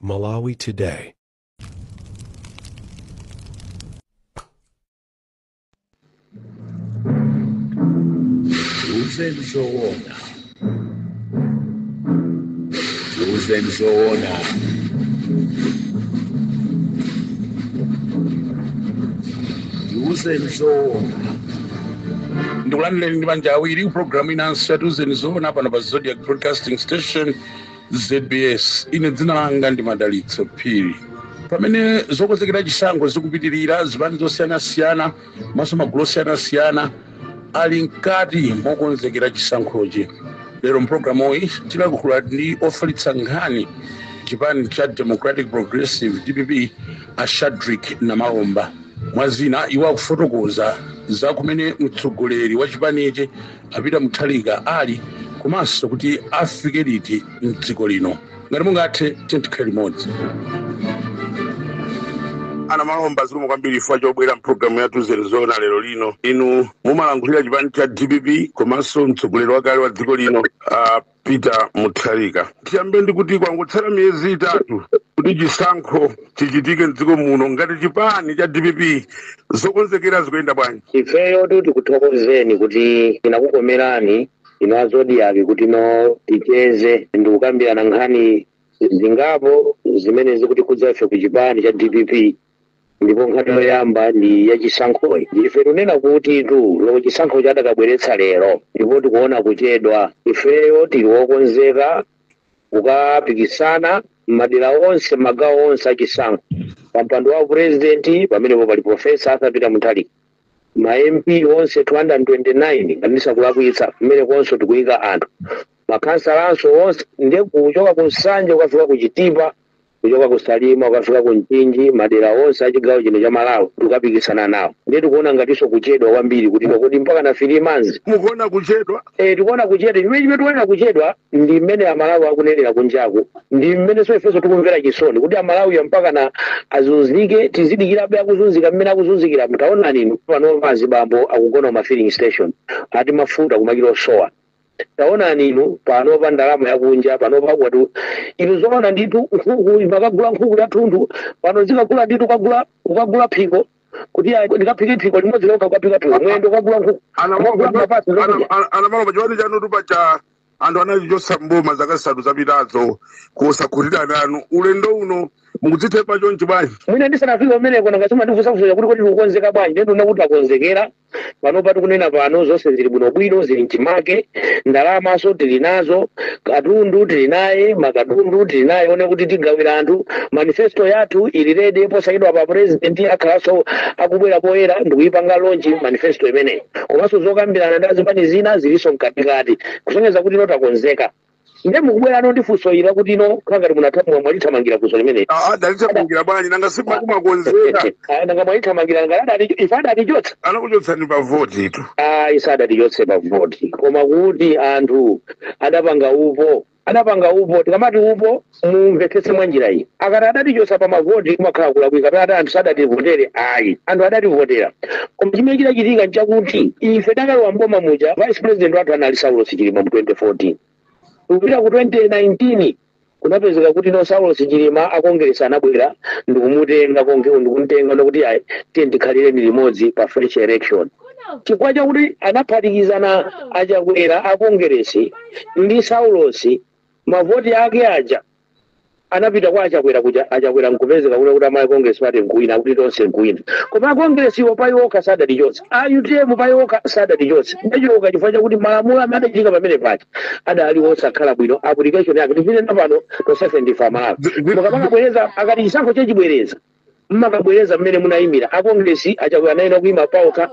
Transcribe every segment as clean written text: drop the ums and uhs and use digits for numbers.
Malawi Today. Uzenzoona. Uzenzoona. Uzenzoona. Ndikulandeni ndi manja awiri programu inanso yati uzenzoona pano pa Zodiac Broadcasting Station ZBS. Ine dzina langa ndi Madalitso Phiri. Pamene zokonzekera chisankho zikupitirira zipani zosiyanasiyana maso magulu osiyanasiyana ali mkati mokonzekera chisankhochi. Lero mpulogalamu iyi tilankhula ndi ofalitsa nkhani chipani cha Democratic Progressive DPP a Shadrack Namalomba. Mwazina iwo akufotokoza za kumene mtsogoleri wa chipanichi apita muthalika ali komanso kuti afike liti mdziko lino. Ngati mungathe tikhale limodzi. Ana Malomba zikomo kwambiri chifukwa chobwera mpulogalamu yathu uzenzoona lero lino. Inu mumalankhulira chipani cha DPP komanso mtsogoleri wakale wa dziko lino Peter Mutharika. Tiyambe ndi kuti kwangotsala miyezi itatu kuti chisankho chichitike mdziko muno, ngati chipani cha DPP zokonzekera zikuyenda bwanji? Ifeyo tikuthokozeni kuti tinakukomerani ino a Zodiac kuti no ticheze ndi kukambirana nkhani zingapo zimene zikuti kudzafe ku chipani cha DPP. Ndipo nkhani yoyamba ndi ya chisankhoyi. Ife tunena kuti loko chisankho chadakabweretsa lero ndipo tikuona kuchedwa. Ifeyo tili wokonzeka kukapikisana madera onse magawo onse achisankho. Pampando wa president pamenepo pali Profesa Peter Mutharika. Ma MP onse 229 kanisa kulakwitsa kumene konso tikuyika anthu. Makansalanso onse ndi kuchoka ku Nsanje ukafika ku Chitipa, kuchoka ku Salima ukafika ku Nchinji, madera onse achigawo chino cha Malawi tikapikisana nawo. Ndi tikuona ngatiso kuchedwa kwambiri kuti kodi mpaka na 3 months. Mukuona kuchedwa? Tikuona kuchedwa. Chimene tikuona kuchedwa ndi mmene Amalawi akunenera kunjaku. Ndi mmene so ifeso tikumvera chisoni kuti Amalawi mpaka na azunzike tizidikira be akuzunzika mmene akuzunzikira. Mutaona nini pano mazibambo akugona ma filling station ati mafuta kumakiro sowa. Taona ninu pano pa ndalama yakunja pano pa kwatu inu zoona nditu nkhuku makagula nkhuku ya thundu pano zikagula nditu kugula phiko kuti ndikaphike phiko limodzi loka ukapika phiko mwendo kagula nkhuku ana Malomba chiwani chanu tupacha anthu anachichosa mboma zaka 3 zapitazo kusakhutira nanu ulendo uno mukudzithepa chonchi bwanji? Mwina ndisanafika umeneko nangasema ndifunsa kuti kodi tikukonzeka bwanji. Ndi ndina kuti akonzekera pano pati kunena pano zonse zili bwinobwino, zili mchimake, ndalama so tili nazo, katundu tili naye, makatundu tili naye, one kuti tigawira anthu. Manifesto yathu ili ready posayidwa pa president akhalanso akubwera poyera ndikuyipanga launch manifesto imene. Komanso zokambirana ndi azipani zina zilinso mkatikati kusonyeza kuti takonzeka. Ndiye mukubwera no ndifunso ila kuti no kangati munathamwa mwalithamangira funso limene. Dalithamangira bwanji nanga simakumakonzeka. Nanga mwalithamangira ngalada ifada tichotsa. Anakuchotsani pa vote itu. Isada tichotse pa vote. Koma kuti anthu adapanga upo tikamati upo mumvetsetse mwanjira iyi. Akati adatichotsa pa mavoti kumakhala kulakwika pata anthu sadativotere ayi. Anthu adativotera. Koma chimene chidachitika nchakuti ife takalowa mboma muja vice president wathu anali Saulos Chilima mu 2014. Kupita ku 2019 kunapezeka kuti no Saulos Chilima akongeresa anabwera ndikumutenga ndikumutenga nokuti ayi tikhalire limodzi pa fresh election. Chifukwa chakuti anaphatikizana achakwera akongeresi ndi Saulos mavoti ake aja anapita kwa achakwera nkupezeka kuti amayi kongresi pati nkuwina kuti tonse nkuwina. Koma akongresi iwo payoka sadatichotsa. UTM payoka sadatichotsa. Ndachoka chifukwa chakuti malamulo amene adachitika pamene pacha adali osakhala bwino. Application yake tifine napano tosefe ndifa Malawi. Mukapakabwereza akati chisankho chachibwereza mmakabwereza mmene munayimira akongresi achakwera anayina kuyima paoka,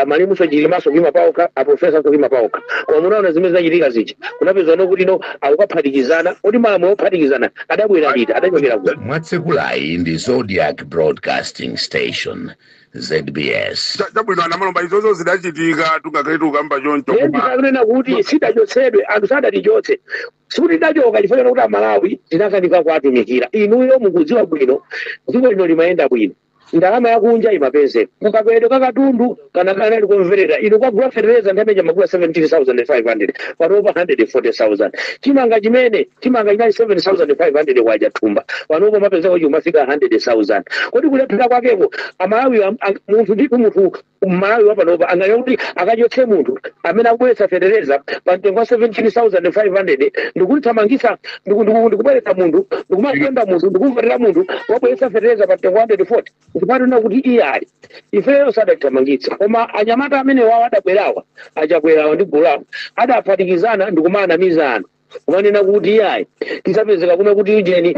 Malimuso Chilimaso kuyima paoka, Profesa kuyima paoka. Koma munaona zimene zachitika zija kunapezeka nokuti no akuphatikizana kuti malamulo ophatikizana adabwera liti adachokera ku Mwatsekulayi ndi Zodiac Broadcasting Station ZBS. Chabwino ana Malomba izozo zidachitika tungakhale tukamba choncho koma ndikunena kuti sidachotsedwe anthu sadatichotse. Sikuti ndachoka chifukwa kuti Amalawi tinakanika kuatumikira. Inuyo mukudziwa bwino dziko lino limayenda bwino. ndalama yakunja imapezeka mukapete kakatundu kana kanali kumverera ino kwagula fertilizer nthawi magula 17,500 panopa 140,000 chimanga chimene chinali 7,500 kwaja thumba panopa mapezeka chimafika 100,000 kodi kulephera kwakeko amalawi munthu ndipo munthu mmalawi wapanopa angaya kuti akachotse munthu amene akubweretsa fertilizer pa mtengo wa 17,500 ndikuthamangitsa ndikubweretsa munthu ndikumakonda munthu ndikumverera munthu wabweretsa fertilizer pa mtengo wa 140 ndipatona kuti iyayi ifeyo sadathamangitsa koma anyamata amene wawo adabwerawa achakwerawa ndi gulawo adaphatikizana ndikumanamizana kumanena kuti iyayi tisapezeka kuno kuti ujeni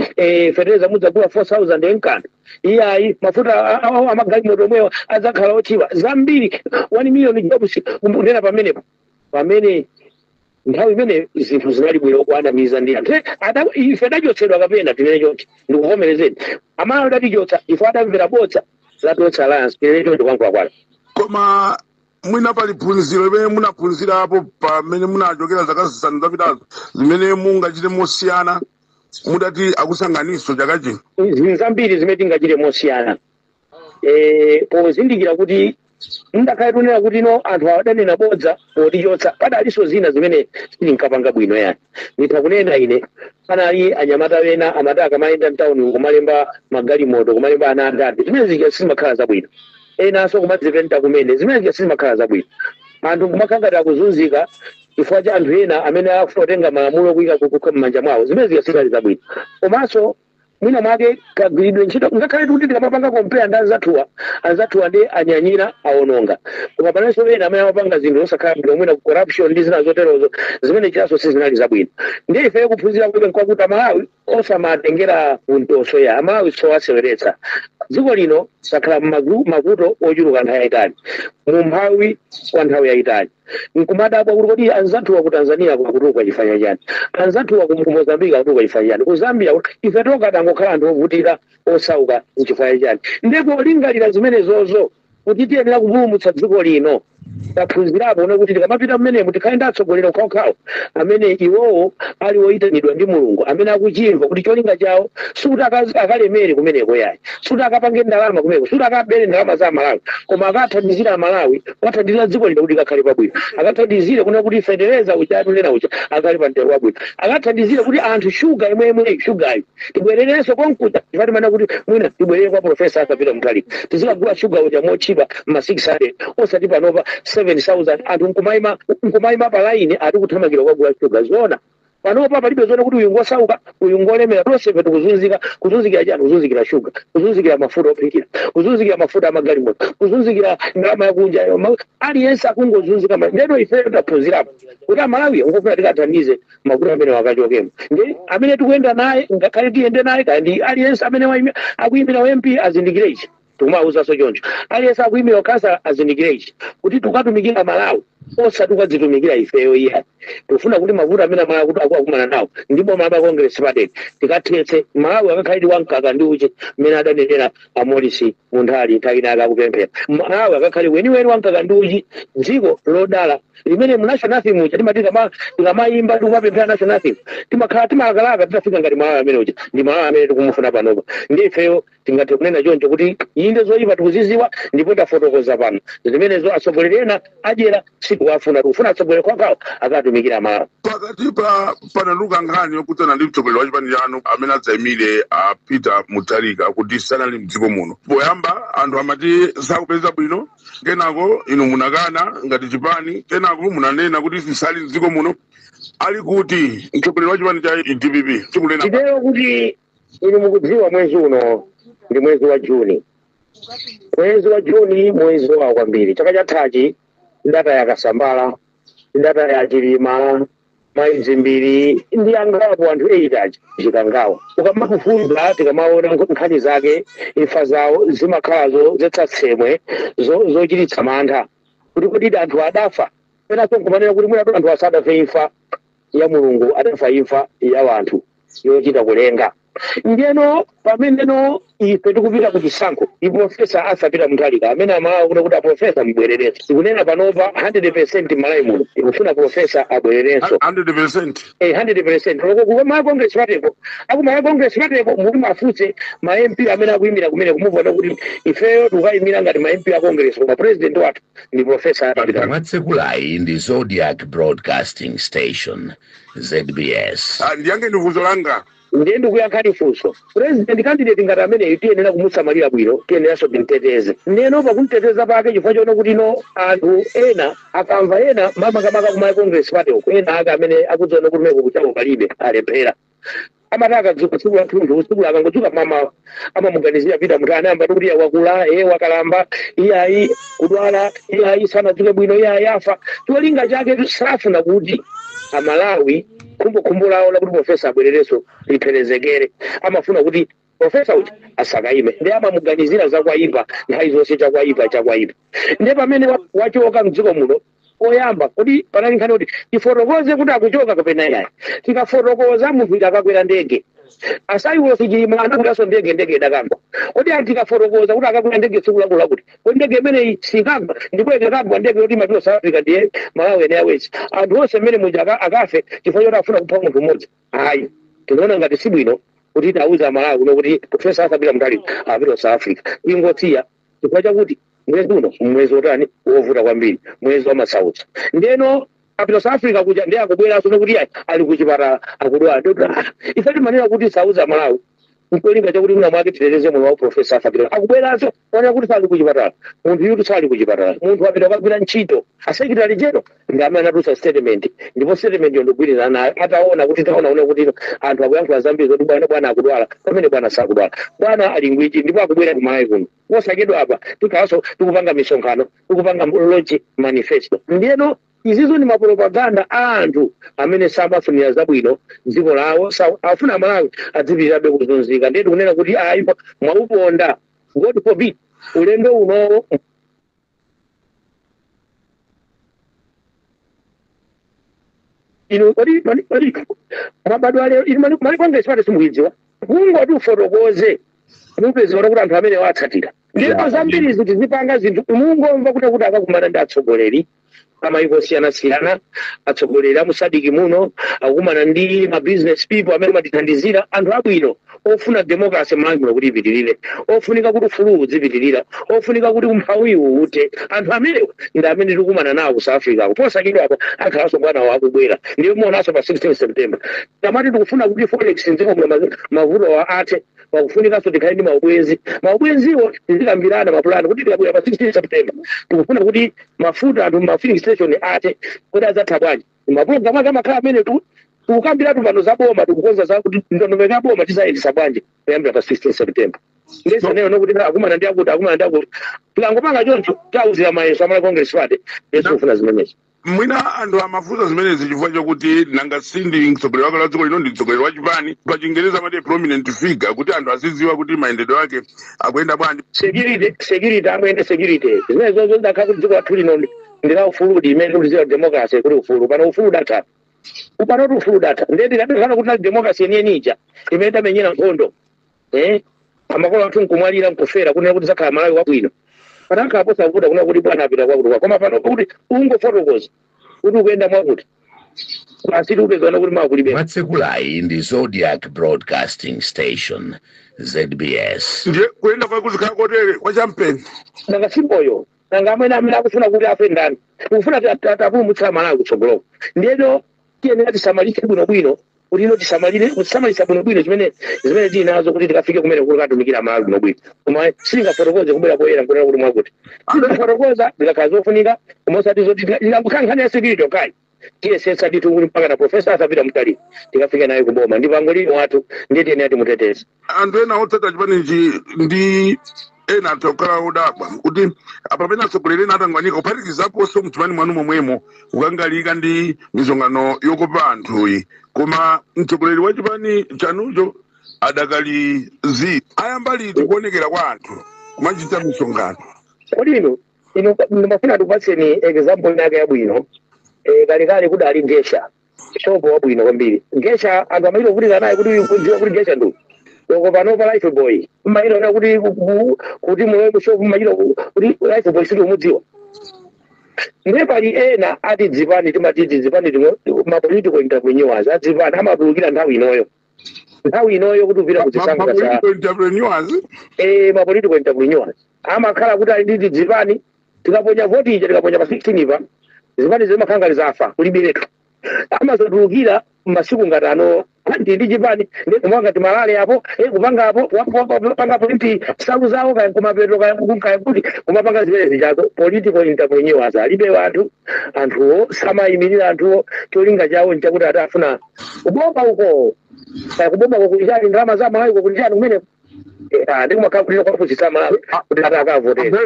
fertilizer mudzagula 4,000 enkana iyayi mafuta amagalimoto omwewa adzakhala othiwa zambiri 1 million jobs kunena pamene nthawi imene zinthu zinali bwino kuanamiza ndi anthu ife adachotsedwa kapena timene chonchi ndikuvomerezeni amalawi adatichotsa ife adamvera bodza la Dotsa Alliance timene chonchi kwankwakwala koma mwina pali phunziro limene munaphunzirapo pamene munachokera zaka zisanu zapitazo zimene mungachite mosiyana mudati akusanganiso chaka chino zinthu zambiri zimene tingachite mosiyana pozindikira kuti ndakhale tunena kuti no anthu adanena bodza potichotsa padalinso zina zimene sitinkapanga bwino yani nditha kunena ine panali anyamata ena amati akamayenda mtawuni kumalemba magalimoto kumalemba ana atatu zimene zija sizimakhala zabwino enanso kumadzipenta kumene zimene zija sizimakhala zabwino anthu kumakhangati akuzunzika chifukwa cha anthu ena amene akufuna kutenga malamulo kuyika kukha m'manja mwawo zimene zija sizali zabwino komanso mwina mwake kagwiridwe ntchito ngakhale kuti tikamapanga kompera ndi anzathuwa ndi anyanyira awononga koma panenso ena amene amapanga zinthu zosakhala bwino mwina corruption ndi zina zoterozo zimene chilaso sizinali zabwino ndiye ife kuphunzira kuti kwakuti amalawi osamatengera untoso ya amalawi sowaseweretsa dziko lino sakhala mavuto ochuluka nthawi yayitali mumphawi kwa nthawi yayitali nkumadabwa kuti kodi anzathuwa ku Tanzania kwakutuka chifanya chani anzathuwa ku Mozambique akutuka chifanya chani ku Zambia ife tokatangokhala anthu ovutika osauka mchifanya chani ndipo lingalira zimene zozo kuti tiyenera kupulumutsa dziko lino taphunzirapo ne kuti tikamapita mmenemo tikhale ndatsogolera ukhaokhawo amene iwowo ali woyitanidwa ndi mulungu amene akuchimva kuti cholinga chawo suti akalemere kumeneko yayi suti akapange ndalama kumeneko suti akabere ndalama za Malawi koma akathandizira Malawi akathandizira dziko lino kuti kakhale pabwino akathandizire kuna kuti fertilizer uchatu nena ucha akhale pa mtengo wabwino akathandizire kuti anthu shuga imwe shugayo tibwererenso konkuta tifati mana kuti mwina tibwerere kwa profesa asapita mtalika tizikagula shuga uja mochipa ma 600 osati panopa 7,000 anthu nkumayima palaini ati kuthamangira kwagula shuga zona panopa palibe zona kuti uyu ngosauka uyu ngolemera tonse ife kuzunzikira chani kuzunzikira shuga kuzunzikira mafuta ophikira kuzunzikira mafuta amagalimoto kuzunzikira ndalama yakunja aliyense akungozunzika ndeno ife taphunzirapo kuti amalawi ngofuna tikathandize mafuta amene wakachokemo ndi amene tikuyenda naye ngakhale tiyende naye kandi aliyense amene akuyimbira MP azindikire ichi tikumauzaso choncho aliyense akuyimbira ukasa azindikire ichi kuti tukatumikira Malawi osati ukadzitumikira ifeyo iya tufuna kuti mavuto amene Malawi kuti akukumana nawo ndipo maba Congress padeni tikathetse Malawi akakhalidi wankaka ndi uche mmene adanenera amolisi munthali nthawi akakupemphera Malawi akakhali weniweni wankaka ndi uchi dziko lodala limene mu national anthem timati tikamayimba tikumapemphera national anthem timakhala timakalaka tidafika ngati Malawi amene uchi ndi Malawi amene tikumufuna panopa ndi ifeyo tingathe kunena choncho kuti inde zoyipa tikuziziwa ndipo tafotokoza pano zimenezo atsogoleri ena adyera wafuna tufuna atsogoleri kwakwawo akatumikira Malawi pakati panaluka nkhani yokutsana ndi mtsogoleri wa chipani chanu amene adzayimire Peter Mutharika kuti sanali mdziko muno poyamba anthu amati sakupeza bwino kenako inu munakana ngati chipani kenako munanena kuti sisali mdziko muno ali kuti mtsogoleri wa chipani cha DPP chitero kuti inu mukudziwa mwezi uno ndi mwezi wa Juni mwezi wa kwambiri chaka chathachi ndata yakasambala ndata ya chilima maizi mbiri ndi angapo anthu 8 chikangawa ukamakufunza tikamaona nkhani zake imfa zawo zimakhala zetsasemwe zochititsa mantha kuti anthu adafa penaso nkumanena kuti mwina anthu asadafe imfa ya mulungu adafa imfa ya wanthu yochita kulenga Ndiyeno pamene no ife tikupita ku chisankho iprofesa asapita Mutharika amene amalawi kuno kuti aprofesa mbwererenso tikunena panopa 100% malawi muno ikufuna profesa abwererenso 100%. 100% loko kuma congress pateko akuma congress pateko muri mafutse ma MP amene akuyimira kumene kumuvona kuti ifeyo tukayimira ngati ma MP a congress koma president wathu ndi profesa apita. Matsekulayi ndi Zodiac Broadcasting Station ZBS. Ndiyange ndifunso langa. Ndiye kuyankhani funso president candidate ngati amene tiyenera kumusamalira bwino tiyeneranso kumteteza ndiyeno pakumteteza pake chifukwa chona kuti no anthu ena akamva ena makamaka kuma congress pateko ena aka amene akudziona kuti meko kuchako palibe alephera amataka dzuka tsiku la thunthu tsiku akangodzuka mama amamuganizira Peter Mutharika amba kuti wakula wakalamba iyayi kudwala iyayi sanadzuke bwino iyayi afa cholinga chake safuna kuti amalawi kumbukumbu lawo la kuti profesa abwererenso lipherezekere amafuna kuti profesa uti asakaime ndi amamuganizira zakwaipa nthawi zonse chakwaipa ndi pamene wachoka mdziko muno oyamba kuti panali nkhani kuti tifotokoze kuti akuchoka kapena iyayi tikafotokoza munthu akakwera ndege asayiwo sichima anakutanso ndege idakagwa kuti antikafotokoza kuti akakwera ndege tsiku lakula kuti kodi ndege imeneyi sikagwa ndipo ikakagwa ndege yoti mapiro South Africa ndiye Malawi Airways anthu onse mmene muja akafe chifukwa choti afuna kupha munthu mmodzi ayi tinaona ngati si bwino kuti tauza Malawi kuno kuti profesa asapita Mutharika apita South Africa ingotsiya chifukwa chakuti mwezi uno mwezi otani wovuta kwambiri mwezi wa masautso ndiyeno apita South Africa kuja ndiye akubwera sono kuti ali kuchipatala akudwala ndotha ife timanena kuti sauza Malawi nkolinga chakuti muna mwake titeteze moyo wa profesa asapita akubweranso ona kuti sali kuchipatala munthu yuti sali kuchipatala munthu apita kugwira ntchito asekretary general ndi amene anatusa statement ndipo statement yo ndogwirira nayo ataona kuti taona kuti anthu akuyankhula zambiri zoti bwana akudwala pamene bwana sakudwala bwana ali ngwiji ndipo akubwera ku Malawi kuno wosakedwa apa tikaso tikupanga misonkhano tikupanga launch manifesto ndiyeno izizo ni mapropaganda a anthu amene samafunira zabwino dziko lawo afuna Malawi adzipitirabe kuzunzika ndiye tikunena kuti ayi mwauponda God forbid ulendo uno ino kodi mabadwale mali congress pate simuidziwa kungoti ufotokoze mupezera kuti anthu amene watsatira ndipo zambiri ziti zipanga zinthu mungomva kuti akakumana ndi atsogoleri amayiko osiyana-siyana atsogoleri amusadiki muno akukumana ndi ma business people amene amatithandizira anthu abwino ofuna democracy Malawi muno kuti ipitirire ofunika kuti ufulu udzipitirira ofunika kuti umphawiwu ute anthu amenewo ndi amene tikukumana nawo ku South Africa posakidwa apa akhalanso bwana wawo akubwera ndiye muonaso pa 16 September tamati tikufuna kuti forex nziko mavuto wa ate wakufunikanso tikhale ndi maubwenziwo tizikambirana mapulani kuti tikabwera pa 16 September tikufuna kuti mafuta anthu mafilling station ate kuti adzatha bwanji mapulogalamu amakhala amene tukambiratu pano zaboma tikukonza zakuti ndondomeko ya boma tisayendesa bwanji kuyambira pa 16 September ndese neyo nokuti akumana ndi akuti tikangopanga choncho tauzira mayeso amala congress party yesu ufuna zimenezo mwina anthu amafuta zimenezi chifukwa chokuti nanga sindi mtsogoleri wake la dziko lino ndi mtsogoleri wa chipani pa Chingereza amati prominent figure kuti anthu azidziwa kuti mayendedwe ake akuyenda bwanji security amuyende security zimenezo ndakhala kuti dziko lathu lino ndila ufulu imene tikuliziwa democracy kuti ufulu pano ufulu data upano ufulu data ndiye tikadekhala kuti na democracy yeniyenicha imene tamenyera nkhondo amakolo athu nkumwalira nkufera kunena kuti zakhala Malawi wabwino panakhala posavuta kuna kuti bwana apita kwakuti koma pano kuti ungofotokoza kuti ukuyenda mwakuti asiti upezana kuti makulibe. Matsekulayi ndi Zodiac Broadcasting Station ZBS. Ndiye kuyenda kwakuti kakotere kwa champeni nanga simboyo nanga amene akufuna kuti afe ndani ukufuna tapulumutsa Malawi kutsogoloko ndiyeno tiyenera tisamalire bwinobwino kuti ino tisamalisa bwinobwino zimene tinazo kuti tikafike kumene kuti katumikira Malawi bwinobwino koma singafotokoze kubwera poyera nkunena kuti mwakuti singafotokoza ndikakhala zofunika komosati zoti ndikangukhankhani ya security okay TSS ditu kuti mpaka na profesa asapita Mutharika tikafika naye kuboma ndi pango lino watu ndiye tiyenera timuteteze anthu ena otsata chipani ndi ena atokhala udabwa kuti apapena atsogoleri ena atangwanika kuphatikizaponso mchipani mwanu momwemo kukangalika ndi misonkhano yokopa anthuyi koma mtsogoleri wa chipani chanucho adakali ayamba liti kuonekera kwa anthu kumachita misonkhano kodi ino ndimafuna tikupatseni example yake yabwino kalikali kudali Gesha shopo wabwino kwambiri Gesha anthu amayiro kuvutika naye kuti ukunziwa kuti Gesha ndu loko panopa life boy mailo kuti mulowe mushopu mailo kuti life boy sili umudziwa nepali ena ati dzipani timatiti dzipani ma political entrepreneurs adzipani amatulukira nthawi inoyo kuti upita kuzisankho za political entrepreneurs ma political entrepreneurs amakhala kuti ali ndi dzipani tikaponya voti ija tikaponya pa 16 pa zipani zimakhala zafa kulibiretu amazotulukira masiku ngatano ndi chipani ndikumanga timalale apo kupanga apo panga politi salu zawo kaya kumapeto kaya kuti kumapanga zimene zichazo political entrepreneurs alibe anthuwo samayimirira anthuwo cholinga chawo nchakuti atafuna kubomba uko kaya kubomba kukulichani ndalama za malawi kukulichani kumene ndikumakhala kuti kwafunsisa malawi kuti atakavotera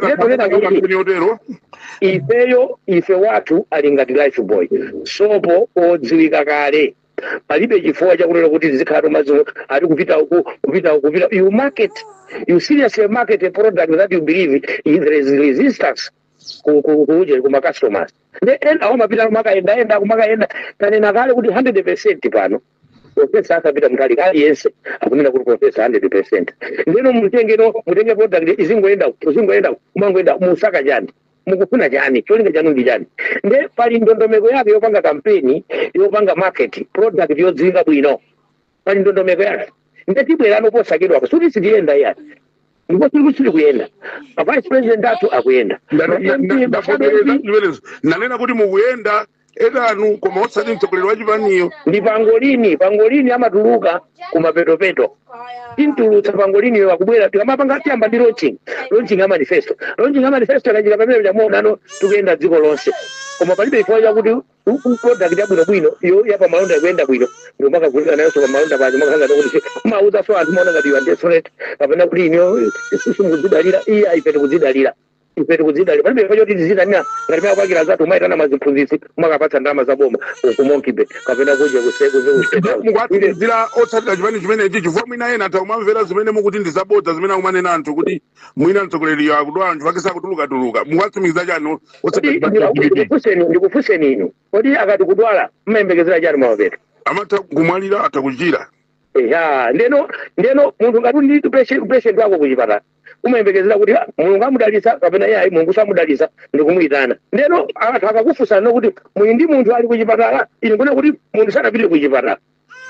ife wathu ali ngati life boy sopo odziwika kale palibe chifukwa chakunena kuti zikhala mazulo ari kupita you seriously market a product that you believe there is resistance kuma customers enda omapita kumakaenda tanena kale kuti 100% pano profesa asapita mkali aliyense akunena kuti profesa 100% ndeno mutenge product izingoenda umangoenda musaka chani mukufuna chani cholinga chanu ndi chani nde pali ndondomeko yake yopanga kampeni yopanga market product yodziwika bwino pali ndondomeko yake ndetibwerano posakidwa apa suti sitiyenda yani ndipo tiri kuyenda vice president athu akuyenda nanena kuti mukuyenda edanu koma osati mtsogoleri wa chipaniyo ndi pangolini amatuluka kumapetopeto tintulutsa pangoliniyo wakubwera tikamapanga tiyamba ndi launching ya manifesto akachika pamene chamuonano tikuyenda dziko lonse koma palibe chifukwa chakuti product yabwinobwino iyo yapa malonda ikuyenda bwino ndimakagulika nayonso pa malonda pacho makanga kuti mauza so anthu maona ngati you are desperate kapena kuti iniyo simukudzidalira iye ayife tikudzidalira palibe chifukwa choti tizidalira ngati makwakira zathu umayitana maziphunzitsi umakapatsa ndalama zaboma kumonkibe kapena kudya mukwatizira otsatira chipani chimenechi chifukwa mwina ena taumamvera zimene mukuti ndizabodza zimene akumanena anthu kuti mwina mtsogoleriyo akudwala anthu ake sakutulukatuluka mukwatsumikiza chani otsatira ndikufunseni inu kodi akati kudwala mmayembekezera chani mawapeto amatha kumwalira atha kuchira ndeno munthu ngati ndi patient wako kuchipatala umayembekezera kuti mulungu amudalitsa kapena iye mulungu samudalitsa ndikumuyitana ndeno anthu akakufunsana kuti muli ndi munthu ali kuchipatala ine nkuna kuti munthu sanapite kuchipatala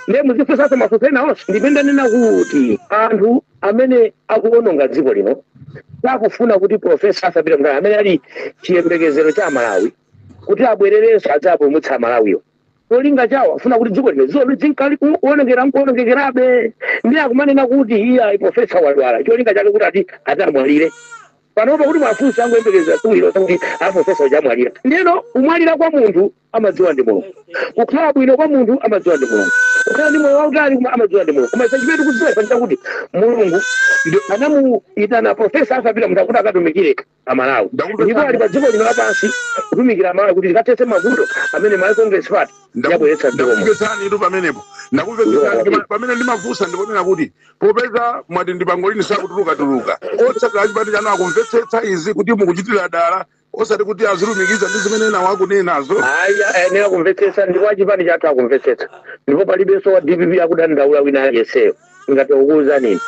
nde muzifunsanso mafunso enawonso ndipendanena kuti anthu amene akuononga dziko lino sakufuna kuti profesa asapite mkala amene ali chiyembekezero cha Malawi kuti abwererenso adzapulumutsa Malawiyo cholinga chawo afuna kuti dziko lino zolo zinkali kuonongekerabe ndi akumanena kuti iye profesa wadwala cholinga chake kuti ati atamwalire panopa kuti mafunso angoyembekezera tuwiro kuti profesa uchamwalira ndeno kumwalira kwa munthu amadziwa ndi Mulungu kukhala bwino kwa munthu amadziwa ndi Mulungu kukhala ndi moyo wautali amadziwa ndi Mulungu koma ife chimene tikudziwa ife kuti Mulungu anamuyitana profesa asapita munthu akuti akatumikire Amalawi ndipo ali pa dziko lino lapansi kutumikira Amalawi kuti likathetse mavuto amene Malawi Congress Party yabweretsa dziko ndakumvetsani pamenepo ndakumvetsani pamene ndimafunsa ndikunena kuti popeza mwati ndi pangolini sakutulukatuluka otsatira chipani chanu akumvetsetsa izi kuti mukuchitira dala osati kuti azilumikiza ndi zimene nawo akunenazo ayenera kumvetsetsa ndipo achipani chathu akumvetsetsa ndipo palibenso wa DPP akudandaula wina aliyenseyo ngati ukuwuza nini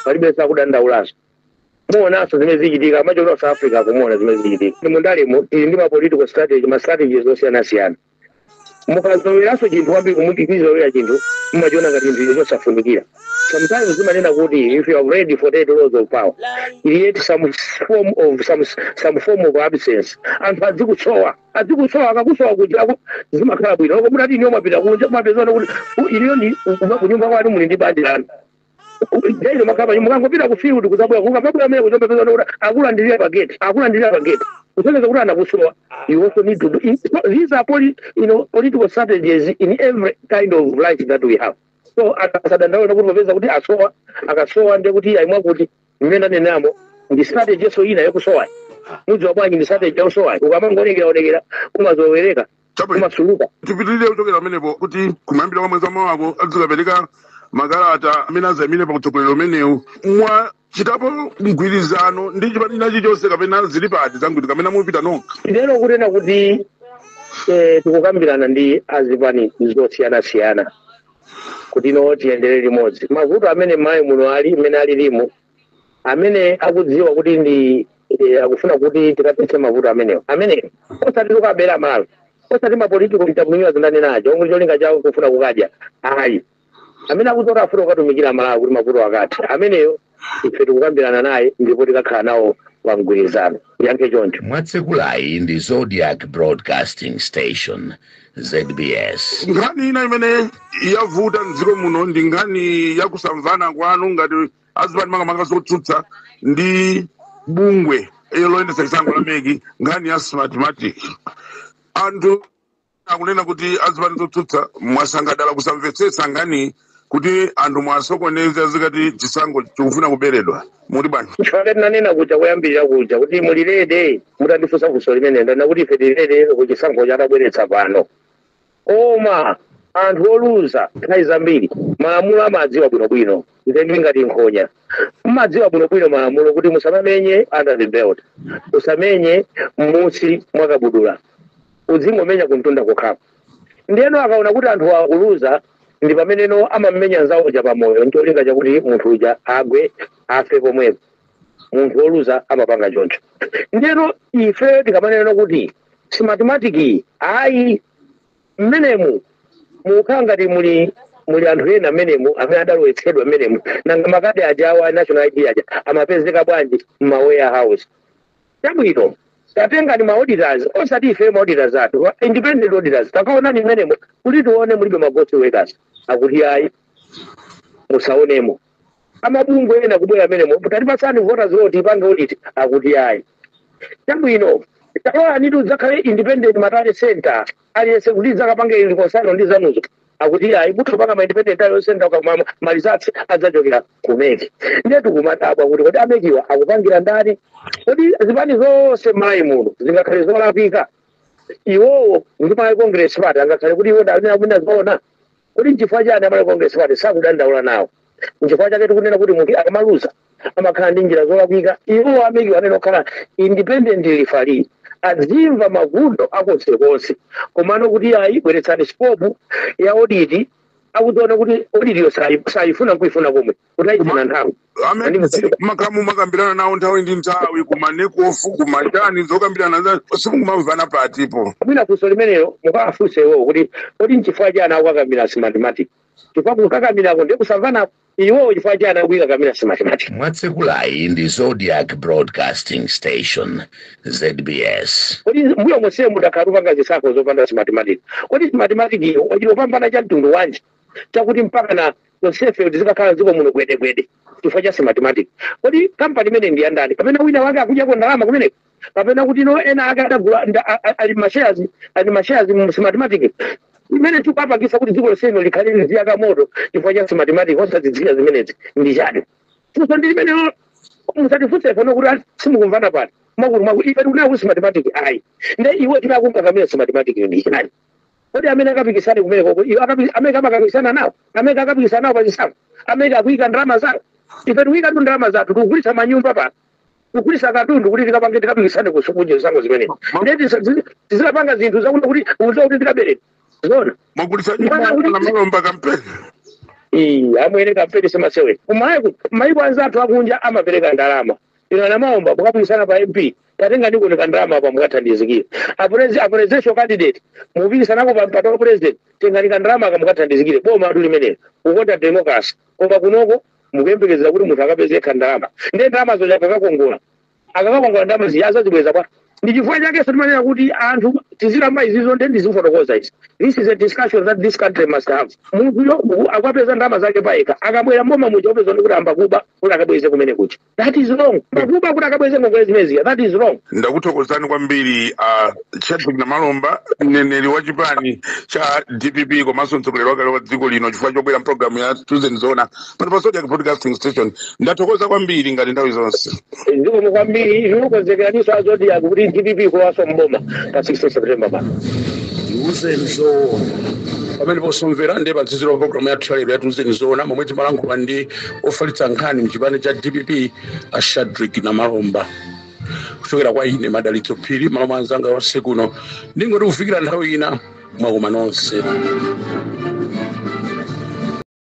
palibenso akudandaulaso muonanso zimene zichitika macho South Africa kumuona zimene zichitika mundalemo tili ndi political strategy ma strategies osiyanasiyana mukazoweranso chinthu kwambiri kumukizowera chinthu mumachiona ngati chinthu chosafunikira sometimes zimanena kuti if you are ready for the laws of power create some form of absence anthu adzikusowa akakusowa kuti zimakhala bwino loko mutati iniyo mwapita kunja mwapezana kuti iliyo ndi kunyumba kwanu muli ndi bandi lanu jailo makapa mukangopita ku field kuzabwera kukapabwera amene kuzopezana kuti akulandirira pageti kusoneza kuti anakusowa you also need to do these are political strategies in every kind of life that we have so akasadandaula kuti popeza kuti akasowa ndiye kuti aimwa kuti mmene nenamo ndi strategy so ina yokusowa mudziwa bwanji ndi strategy yokusowa ukamangonekera kumazowereka kumasuluka tipitirire kuchokera pamenepo kuti kumayambira kwa mwezi wako azikapereka makalata amene azayimire pakutsogolero umenewu mwachitapo mgwirizano ndi chipani chilichonse kapena zili pati zangwiti kapena mupita nokha ndeno kunena kuti tikukambirana ndi azipani zosiyanasiyana kuti no tienderere limodzi. Mavuto amene mayi muno ali mmene alilimu amene akudziwa kuti ndi akufuna kuti tikapetse mavuto amenewo amene osati tukabera malo osati mapolitiko mtamunyiwa zindani nacho ongo cholinga chawo kufuna kukadya ayi amene akuti afuna kukatumikira malawo kuti mavuto akati ameneyo ife tikukambirana naye ndipo tikakhala nawo wamgwirizano yankhe choncho. Mwatsekulayi ndi Zodiac Broadcasting Station ZBS. Nkhani ina imene yavuta mdziko muno ndi nkhani yakusamvana kwanu ngati azipani makamaka zotsutsa ndi bungwe loyendetsa chisankho la meki nkhani ya Smartmatic. Anthu akunena kuti azipani zotsutsa mwasangadala kusamvetsetsa nkhani kuti anthu mwasokoneza zikati chisankho chikufuna kuberedwa muli bwanji. Chifukwa nanena kuja kuyambirira kuja kuti mulilede mutandifunsa funso limene ndana kuti ife tililede kuchisankho chatabweretsa pano. Koma anthu oluza nthawi zambiri malamulo amadziwa bwinobwino ndi ngati nkhonya mumadziwa bwinobwino malamulo kuti musamamenye under the belt usamenye m'munsi mwakabudula uzingomenya kumtunda kokhapo. Ndiyeno akaona kuti anthu akuluza ndi pameneno amamenya nzawo ja pamoyo ncholinga chakuti munthu uja agwe afe pomwepo. Munthu oluza amapanga choncho. Ndiyeno ife tikamanena kuti Smartmatic ayi mmenemu mukangati muli anthu ena mmenemu amene adalowetsedwa mmenemu nanga makadi ajawa national ID aja amapezeka bwanji m'mawarehouse. Chabwino tatenga ni auditors osati ife auditors athu independent auditors takaona ni mmenemu kuti tione mulibe maghost workers akuti ayi musaonemo amabungwe ena kubwera mmenemu tatipasani voters loti ipange audit akuti ayi. Chabwino tawa nitu zakhale independent matale center aliyese kuti zakapange ilikonsano ndi zanuzo akuti ayi kutopanga ma independent matale center kwa malizatsi adzachokera kumeki. Ndiye tikumatabwa kuti kodi amekiwa akupangira ndani kodi zipani zonse mayi muno zingakhale zolapika iwowo ndi mayi congress party angakhale kuti iwo ndamina zona kodi nchifukwa chani amayi congress party sakudandaula nawo. Nchifukwa chake tikunena kuti munthu akamaluza amakhala ndi njira zolapika iwo amekiwa anena okhala independent referee azimva mavuto akonsekonse komano kuti ayi bweretsani scope ya audit akudziona kuti audit yo sayifuna kuifuna komwe kuti ayifuna nthawi amene makamu makambirana nawo nthawi ndi nthawi kumanekofu kumachani zokambirana simukumamvana patipo. Mwina funso limenelo mukafunse iwowo kuti nchifukwa chani akukakambira Smartmatic chifukwa kukakambilako ndiye kusamvana iwowo chifukwa chani akukakambira Smartmatic. Mwatsekulayi ndi Zodiac Broadcasting Station ZBS. Kodi mbuyo mose mudakhalupanga zisako zopanda Smartmatic kodi Smartmatic iyo wachilopambana cha mtundu wanji chakuti mpaka na zonsefe kuti zikakhala ziko muno gwedegwede chifukwa cha Smartmatic. Kodi kampani imene ndi yandani kapena wina wake akudya kwa ndalama kumeneko kapena kuti no ena ake adagula ali mashares mu Smartmatic imene tikapangisa kuti dziko lonselo likhale liziyaka moto chifukwa cha Smartmatic osadzidzira zimenezi ndi chani. Funso ndi limene musatifunse pano kuti simukumvana pano makuti ife tikunayo kuti Smartmatic ayi nde iwe tinakungakamira Smartmatic ndi chani. Kodi amene akapikisana kumeneko amene amakapikisana nawo amene akapikisana nawo pachisankho amene akuyika ndalama zawo ife tikuyika tu ndalama zathu tikugulitsa manyumba pano tikugulitsa katundu kuti tikapange tikapikisane kusukunje zisankho zimenezi ndeti tizilapanga zinthu zakuti kuti tikabereka zona mwagulitsa nyumba na malomba kampeni. Amwene kampeni semasewe maiko anzathu akunja amapereka ndalama ina na maomba mukapikisana pa MP tatenga ndikuoneka ndalama apa mukathandizikira apresidential candidate mupikisanapo pa mpata wa president tenganika ndalama aka mukathandizikire boma atu limeneli kukonda democracy koma kunoko mukuyembekezera kuti munthu akapezeka ndalama ndiye ndalama zoja akakakongola ndalama ziyazazibweza kwa ndi chifukwa chake timanena kuti anthu tizilamba izizo ndi ndizifotokoza izi. This is a discussion that this country must have. Munthu akapeza ndalama zake payeka akabwera mboma muja upeza kuti amba kuba kuti akabweze kumene kucha. That is wrong. Kuba kuti akabweze ngongole zimeziya. That is wrong. Ndakuthokozani kwambiri Chadwick Namalomba mneneri wa chipani cha DPP komanso mtsogoleri wakale wa dziko lino chifukwa chobwera mpulogalamu ya Tuesday Zona pano pa Zodiac Broadcasting Station. Ndathokoza kwambiri ngati nthawi zonse. Ndiko kwambiri zinokonzekeraninso azodiac kuti DPP kuwaso mboma pa 16 September pa. Tuzenzo. Pamene posomvera ndi patsiziro programu ya trial ya Tuesday Zona momwe timalankhula ndi ofalitsa nkhani mchipani cha DPP Chadwick Namalomba. Kuchokera kwa ine Madalitso Phiri malo anzanga onse kuno ndingoti kufikira nthawi ina mwakoma nonse.